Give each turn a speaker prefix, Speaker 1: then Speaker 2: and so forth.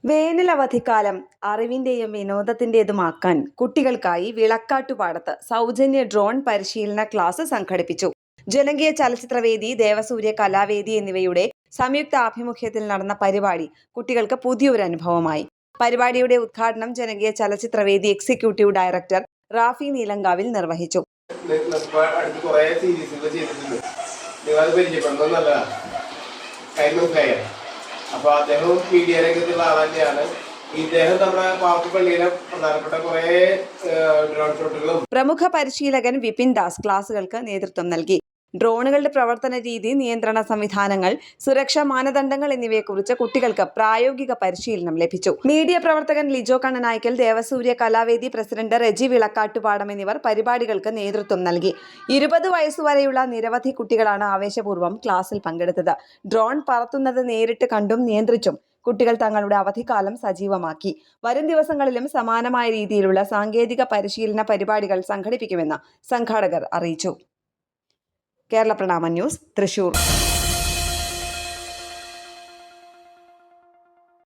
Speaker 1: വേനലവധിക്കാലം അറിവിന്റെയും വിനോദത്തിന്റേതുമാക്കാൻ കുട്ടികൾക്കായി വിളക്കാട്ടുപാടത്ത് സൗജന്യ ഡ്രോൺ പരിശീലന ക്ലാസ് സംഘടിപ്പിച്ചു. ജനകീയ ചലച്ചിത്രവേദി, ദേവസൂര്യ കലാവേദി എന്നിവയുടെ സംയുക്ത ആഭിമുഖ്യത്തിൽ നടന്ന പരിപാടി കുട്ടികൾക്ക് പുതിയൊരു അനുഭവമായി. പരിപാടിയുടെ ഉദ്ഘാടനം ജനകീയ ചലച്ചിത്രവേദി എക്സിക്യൂട്ടീവ് ഡയറക്ടർ റാഫി നീലങ്കാവിൽ നിർവഹിച്ചു.
Speaker 2: അപ്പോൾ അദ്ദേഹം മീഡിയ രംഗത്തുള്ള ആൾ തന്നെയാണ്. ഇദ്ദേഹം നമ്മുടെ പാവപ്പള്ളിയിലെ പ്രധാനപ്പെട്ട കുറേ ഡ്രോൺ ഷോട്ടുകളും.
Speaker 1: പ്രമുഖ പരിശീലകൻ വിപിൻ ദാസ് ക്ലാസുകൾക്ക് നേതൃത്വം നൽകി. ഡ്രോണുകളുടെ പ്രവർത്തന രീതി, നിയന്ത്രണ സംവിധാനങ്ങൾ, സുരക്ഷാ മാനദണ്ഡങ്ങൾ എന്നിവയെക്കുറിച്ച് കുട്ടികൾക്ക് പ്രായോഗിക പരിശീലനം ലഭിച്ചു. മീഡിയ പ്രവർത്തകൻ ലിജോ കണ്ണനായ്ക്കൽ, ദേവസൂര്യ കലാവേദി പ്രസിഡന്റ് റെജി വിളക്കാട്ടുപാടം എന്നിവർ പരിപാടികൾക്ക് നേതൃത്വം നൽകി. 20 വയസ്സുവരെയുള്ള നിരവധി കുട്ടികളാണ് ആവേശപൂർവ്വം ക്ലാസ്സിൽ പങ്കെടുത്തത്. ഡ്രോൺ പറത്തുന്നത് നേരിട്ട് കണ്ടും നിയന്ത്രിച്ചും കുട്ടികൾ തങ്ങളുടെ അവധിക്കാലം സജീവമാക്കി. വരും ദിവസങ്ങളിലും സമാനമായ രീതിയിലുള്ള സാങ്കേതിക പരിശീലന പരിപാടികൾ സംഘടിപ്പിക്കുമെന്ന് സംഘാടകർ അറിയിച്ചു. കേരള പ്രണാമ ന്യൂസ്, തൃശൂർ.